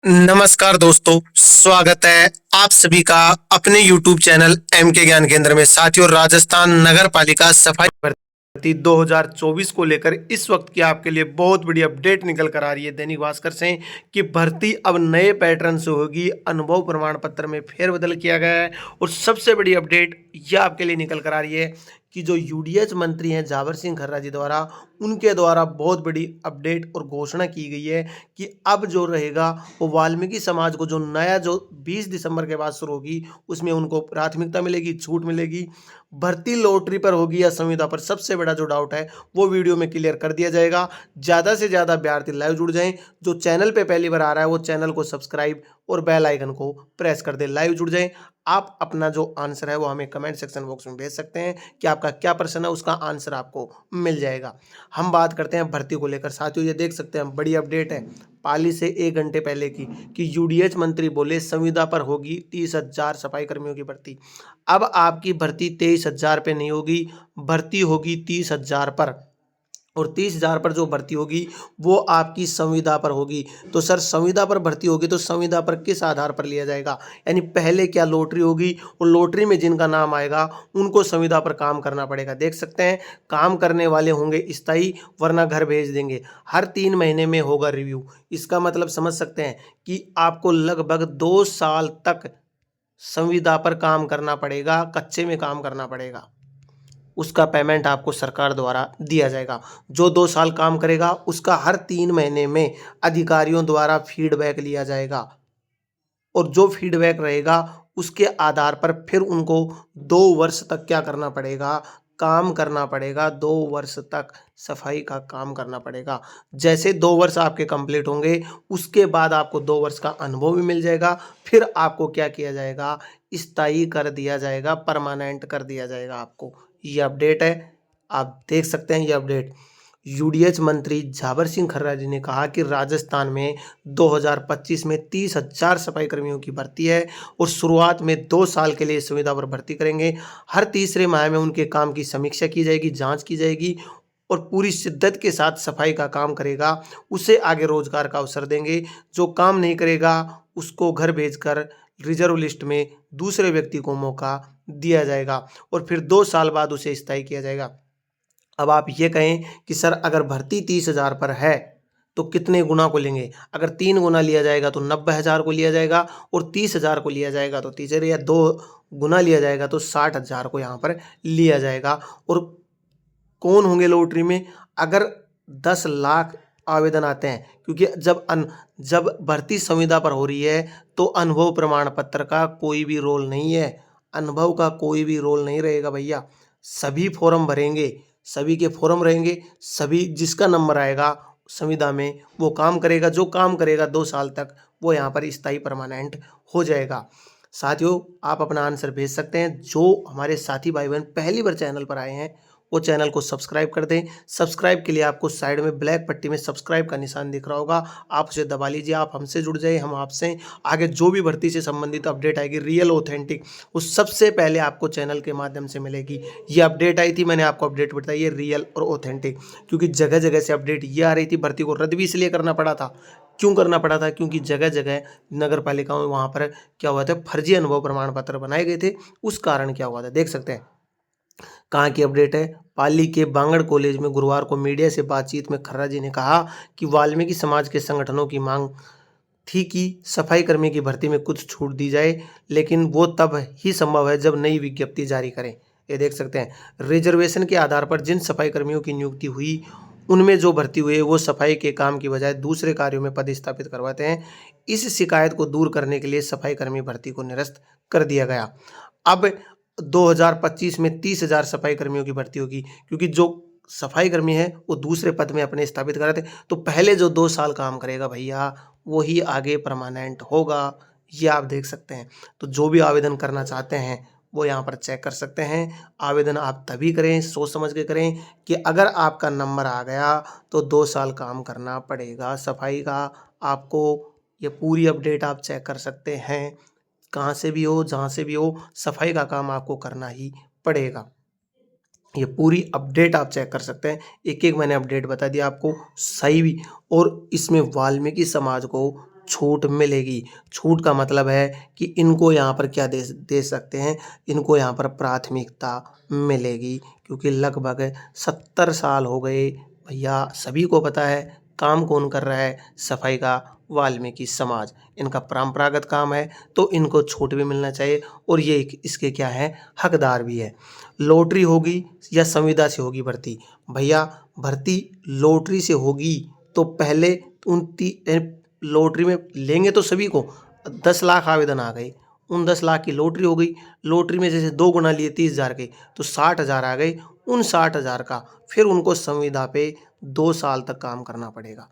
नमस्कार दोस्तों, स्वागत है आप सभी का अपने YouTube चैनल एम के ज्ञान केंद्र में। साथियों, राजस्थान नगर पालिका सफाई भर्ती 2024 को लेकर इस वक्त की आपके लिए बहुत बड़ी अपडेट निकल कर आ रही है दैनिक भास्कर से कि भर्ती अब नए पैटर्न से होगी। अनुभव प्रमाण पत्र में फेरबदल किया गया है और सबसे बड़ी अपडेट यह आपके लिए निकल कर आ रही है कि जो यूडीएच मंत्री हैं जावर सिंह खर्रा जी द्वारा, उनके द्वारा बहुत बड़ी अपडेट और घोषणा की गई है कि अब जो रहेगा वो वाल्मीकि समाज को जो नया जो 20 दिसंबर के बाद शुरू होगी उसमें उनको प्राथमिकता मिलेगी, छूट मिलेगी। भर्ती लॉटरी पर होगी या संविदा पर, सबसे बड़ा जो डाउट है वो वीडियो में क्लियर कर दिया जाएगा। ज़्यादा से ज़्यादा अभ्यर्थी लाइव जुड़ जाएं। जो चैनल पे पहली बार आ रहा है वो चैनल को सब्सक्राइब और बेल आइकन को प्रेस कर दे, लाइव जुड़ जाएं। आप अपना जो आंसर है वो हमें कमेंट सेक्शन बॉक्स में भेज सकते हैं कि आपका क्या प्रश्न है, उसका आंसर आपको मिल जाएगा। हम बात करते हैं भर्ती को लेकर। साथियों, ये देख सकते हैं बड़ी अपडेट है पाली से 1 घंटे पहले की कि यूडीएच मंत्री बोले संविदा पर होगी 30,000 सफाई कर्मियों की भर्ती। अब आपकी भर्ती 23,000 पे नहीं होगी, भर्ती होगी 30,000 पर। और 30,000 पर जो भर्ती होगी वो आपकी संविदा पर होगी। तो सर, संविदा पर भर्ती होगी तो संविदा पर किस आधार पर लिया जाएगा? यानी पहले क्या लॉटरी होगी और लॉटरी में जिनका नाम आएगा उनको संविदा पर काम करना पड़ेगा। देख सकते हैं, काम करने वाले होंगे स्थायी, वरना घर भेज देंगे। हर 3 महीने में होगा रिव्यू। इसका मतलब समझ सकते हैं कि आपको लगभग 2 साल तक संविदा पर काम करना पड़ेगा, कच्चे में काम करना पड़ेगा। उसका पेमेंट आपको सरकार द्वारा दिया जाएगा। जो 2 साल काम करेगा उसका हर 3 महीने में अधिकारियों द्वारा फीडबैक लिया जाएगा और जो फीडबैक रहेगा उसके आधार पर फिर उनको 2 वर्ष तक क्या करना पड़ेगा? काम करना पड़ेगा। 2 वर्ष तक सफाई का काम करना पड़ेगा। जैसे 2 वर्ष आपके कंप्लीट होंगे उसके बाद आपको 2 वर्ष का अनुभव भी मिल जाएगा। फिर आपको क्या किया जाएगा? स्थायी कर दिया जाएगा, परमानेंट कर दिया जाएगा आपको। ये अपडेट है, आप देख सकते हैं ये अपडेट। यूडीएच मंत्री जावर सिंह खर्रा जी ने कहा कि राजस्थान में 2025 में 30,000 सफाई कर्मियों की भर्ती है और शुरुआत में 2 साल के लिए सुविधा पर भर्ती करेंगे। हर तीसरे माह में उनके काम की समीक्षा की जाएगी, जांच की जाएगी और पूरी शिद्दत के साथ सफाई का काम करेगा उसे आगे रोजगार का अवसर देंगे। जो काम नहीं करेगा उसको घर भेजकर रिजर्व लिस्ट में दूसरे व्यक्ति को मौका दिया जाएगा और फिर 2 साल बाद उसे स्थायी किया जाएगा। अब आप ये कहें कि सर, अगर भर्ती 30,000 पर है तो कितने गुना को लेंगे? अगर 3 गुना लिया जाएगा तो 90,000 को लिया जाएगा और 30,000 को लिया जाएगा तो 30, या 2 गुना लिया जाएगा तो 60,000 को यहाँ पर लिया जाएगा। और कौन होंगे लॉटरी में? अगर 10 लाख आवेदन आते हैं, क्योंकि जब भर्ती संविदा पर हो रही है तो अनुभव प्रमाण पत्र का कोई भी रोल नहीं है। अनुभव का कोई भी रोल नहीं रहेगा भैया। सभी फॉर्म भरेंगे, सभी के फॉर्म रहेंगे, सभी जिसका नंबर आएगा संविदा में वो काम करेगा। जो काम करेगा 2 साल तक वो यहाँ पर स्थायी परमानेंट हो जाएगा। साथियों, आप अपना आंसर भेज सकते हैं। जो हमारे साथी भाई बहन पहली बार चैनल पर आए हैं वो चैनल को सब्सक्राइब कर दें। सब्सक्राइब के लिए आपको साइड में ब्लैक पट्टी में सब्सक्राइब का निशान दिख रहा होगा, आप उसे दबा लीजिए। आप हमसे जुड़ जाइए, हम आपसे आगे जो भी भर्ती से संबंधित अपडेट आएगी रियल ऑथेंटिक, वो सबसे पहले आपको चैनल के माध्यम से मिलेगी। ये अपडेट आई थी, मैंने आपको अपडेट बताई है रियल और ऑथेंटिक, क्योंकि जगह जगह से अपडेट ये आ रही थी। भर्ती को रद्द भी इसलिए करना पड़ा था। क्यों करना पड़ा था? क्योंकि जगह जगह नगर पालिकाओं में वहाँ पर क्या हुआ था, फर्जी अनुभव प्रमाण पत्र बनाए गए थे। उस कारण क्या हुआ था देख सकते हैं। कहाँ की अपडेट है? पाली के बांगड़ कॉलेज में गुरुवार को मीडिया से बातचीत में खर्रा जी ने कहा कि वाल्मीकि समाज के संगठनों की मांग थी कि सफाई कर्मी की भर्ती में कुछ छूट दी जाए, लेकिन वो तब ही संभव है जब नई विज्ञप्ति जारी करें। ये देख सकते हैं, रिजर्वेशन के आधार पर जिन सफाई कर्मियों की नियुक्ति हुई उनमें जो भर्ती हुए वो सफाई के काम की बजाय दूसरे कार्यों में पदस्थापित करवाते हैं। इस शिकायत को दूर करने के लिए सफाई कर्मी भर्ती को निरस्त कर दिया गया। अब 2025 में 30,000 सफाई कर्मियों की भर्ती होगी, क्योंकि जो सफाई कर्मी है वो दूसरे पद में अपने स्थापित कर रहे थे। तो पहले जो 2 साल काम करेगा भैया वही आगे परमानेंट होगा। ये आप देख सकते हैं। तो जो भी आवेदन करना चाहते हैं वो यहाँ पर चेक कर सकते हैं। आवेदन आप तभी करें, सोच समझ के करें कि अगर आपका नंबर आ गया तो 2 साल काम करना पड़ेगा सफाई का। आपको ये पूरी अपडेट आप चेक कर सकते हैं। कहाँ से भी हो, जहाँ से भी हो, सफाई का काम आपको करना ही पड़ेगा। ये पूरी अपडेट आप चेक कर सकते हैं। एक एक मैंने अपडेट बता दिया आपको, सही भी। और इसमें वाल्मीकि समाज को छूट मिलेगी। छूट का मतलब है कि इनको यहाँ पर क्या दे सकते हैं, इनको यहाँ पर प्राथमिकता मिलेगी, क्योंकि लगभग 70 साल हो गए भैया। सभी को पता है काम कौन कर रहा है, सफाई का वाल्मीकि समाज। इनका परंपरागत काम है तो इनको छूट भी मिलना चाहिए और ये इसके क्या है, हकदार भी है। लॉटरी होगी या संविदा से होगी भर्ती? भैया भर्ती लॉटरी से होगी तो पहले लॉटरी में लेंगे तो सभी को 10 लाख आवेदन आ गए, उन 10 लाख की लॉटरी हो गई। लॉटरी में जैसे 2 गुना लिए 30,000 के, तो 60,000 आ गए। उन 60,000 का फिर उनको संविदा पे 2 साल तक काम करना पड़ेगा।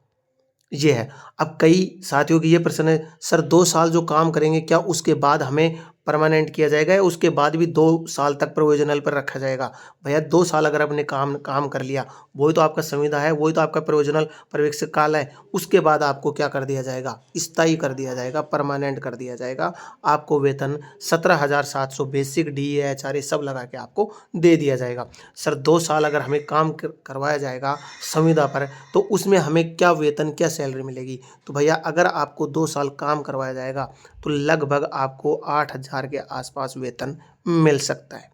ये है। अब कई साथियों की ये प्रश्न है, सर 2 साल जो काम करेंगे क्या उसके बाद हमें परमानेंट किया जाएगा या उसके बाद भी 2 साल तक प्रोविजनल पर रखा जाएगा? भैया 2 साल अगर आपने काम कर लिया, वही तो आपका संविदा है, वही तो आपका प्रोविजनल पर्यवेक्षक काल है। उसके बाद आपको क्या कर दिया जाएगा, स्थायी कर दिया जाएगा, परमानेंट कर दिया जाएगा। आपको वेतन 17,700 बेसिक डीए एचआरए सब लगा के आपको दे दिया जाएगा। सर 2 साल अगर हमें काम करवाया जाएगा संविदा पर, तो उसमें हमें क्या वेतन, क्या सैलरी मिलेगी? तो भैया अगर आपको 2 साल काम करवाया जाएगा तो लगभग आपको 8,000 के आसपास वेतन मिल सकता है।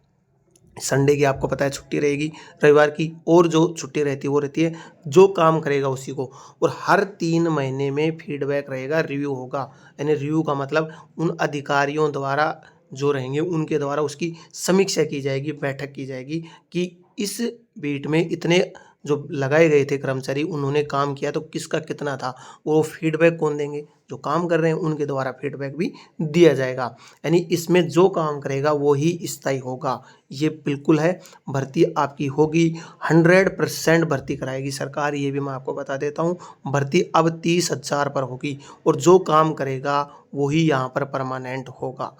संडे की आपको पता है छुट्टी रहेगी, रविवार की, और जो छुट्टी रहती है वो रहती है जो काम करेगा उसी को। और हर 3 महीने में फीडबैक रहेगा, रिव्यू होगा। यानी रिव्यू का मतलब उन अधिकारियों द्वारा जो रहेंगे उनके द्वारा उसकी समीक्षा की जाएगी, बैठक की जाएगी कि इस बीट में इतने जो लगाए गए थे कर्मचारी उन्होंने काम किया तो किसका कितना था, वो फीडबैक कौन देंगे, जो काम कर रहे हैं उनके द्वारा फीडबैक भी दिया जाएगा। यानी इसमें जो काम करेगा वो ही स्थायी होगा। ये बिल्कुल है, भर्ती आपकी होगी, 100% भर्ती कराएगी सरकार, ये भी मैं आपको बता देता हूँ। भर्ती अब 30,000 पर होगी और जो काम करेगा वही यहाँ पर परमानेंट होगा।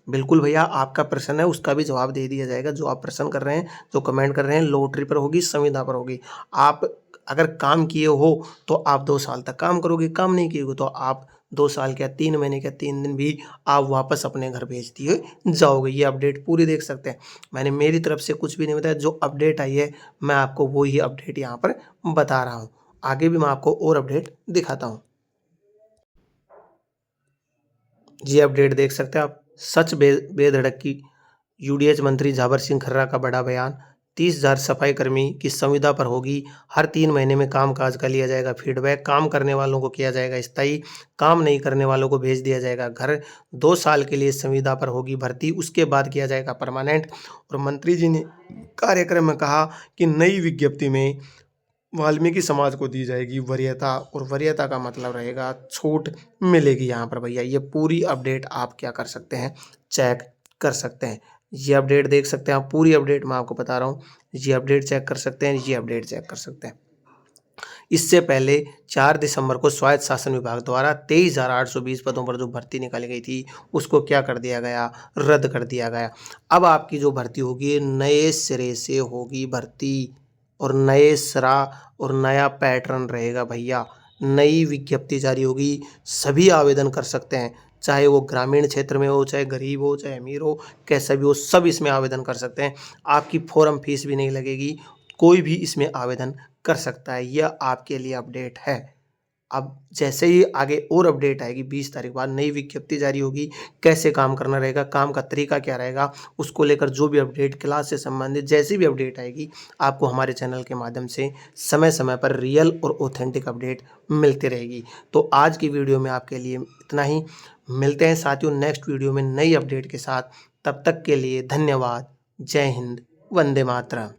बिल्कुल भैया, आपका प्रश्न है उसका भी जवाब दे दिया जाएगा। जो आप प्रश्न कर रहे हैं, जो कमेंट कर रहे हैं, लॉटरी पर होगी, संविदा पर होगी। आप अगर काम किए हो तो आप 2 साल तक काम करोगे, काम नहीं किए हो तो आप 2 साल क्या 3 महीने क्या 3 दिन भी आप वापस अपने घर भेज दिए जाओगे। ये अपडेट पूरी देख सकते हैं। मैंने मेरी तरफ से कुछ भी नहीं बताया, जो अपडेट आई है मैं आपको वो ही अपडेट यहाँ पर बता रहा हूँ। आगे भी मैं आपको और अपडेट दिखाता हूँ। ये अपडेट देख सकते हैं आप। सच बेधड़क की यूडीएच मंत्री झाबर सिंह खर्रा का बड़ा बयान। 30,000 सफाई कर्मी की संविदा पर होगी, हर 3 महीने में कामकाज का लिया जाएगा फीडबैक, काम करने वालों को किया जाएगा स्थायी, काम नहीं करने वालों को भेज दिया जाएगा घर। 2 साल के लिए संविदा पर होगी भर्ती, उसके बाद किया जाएगा परमानेंट। और मंत्री जी ने कार्यक्रम में कहा कि नई विज्ञप्ति में वाल्मीकि समाज को दी जाएगी वरीयता, और वरीयता का मतलब रहेगा छूट मिलेगी यहाँ पर। भैया ये पूरी अपडेट आप क्या कर सकते हैं, चेक कर सकते हैं। ये अपडेट देख सकते हैं आप, पूरी अपडेट मैं आपको बता रहा हूँ। ये अपडेट चेक कर सकते हैं, ये अपडेट चेक कर सकते हैं। इससे पहले 4 दिसंबर को स्वायत्त शासन विभाग द्वारा 23,820 पदों पर जो भर्ती निकाली गई थी उसको क्या कर दिया गया, रद्द कर दिया गया। अब आपकी जो भर्ती होगी नए सिरे से होगी भर्ती, और नए सिरा और नया पैटर्न रहेगा भैया। नई विज्ञप्ति जारी होगी, सभी आवेदन कर सकते हैं, चाहे वो ग्रामीण क्षेत्र में हो, चाहे गरीब हो, चाहे अमीर हो, कैसा भी हो, सब इसमें आवेदन कर सकते हैं। आपकी फॉर्म फीस भी नहीं लगेगी, कोई भी इसमें आवेदन कर सकता है। यह आपके लिए अपडेट है। अब जैसे ही आगे और अपडेट आएगी 20 तारीख बाद नई विज्ञप्ति जारी होगी, कैसे काम करना रहेगा, काम का तरीका क्या रहेगा, उसको लेकर जो भी अपडेट, क्लास से संबंधित जैसी भी अपडेट आएगी आपको हमारे चैनल के माध्यम से समय समय पर रियल और ऑथेंटिक अपडेट मिलती रहेगी। तो आज की वीडियो में आपके लिए इतना ही। मिलते हैं साथियों नेक्स्ट वीडियो में नई अपडेट के साथ। तब तक के लिए धन्यवाद। जय हिंद, वंदे मातरम।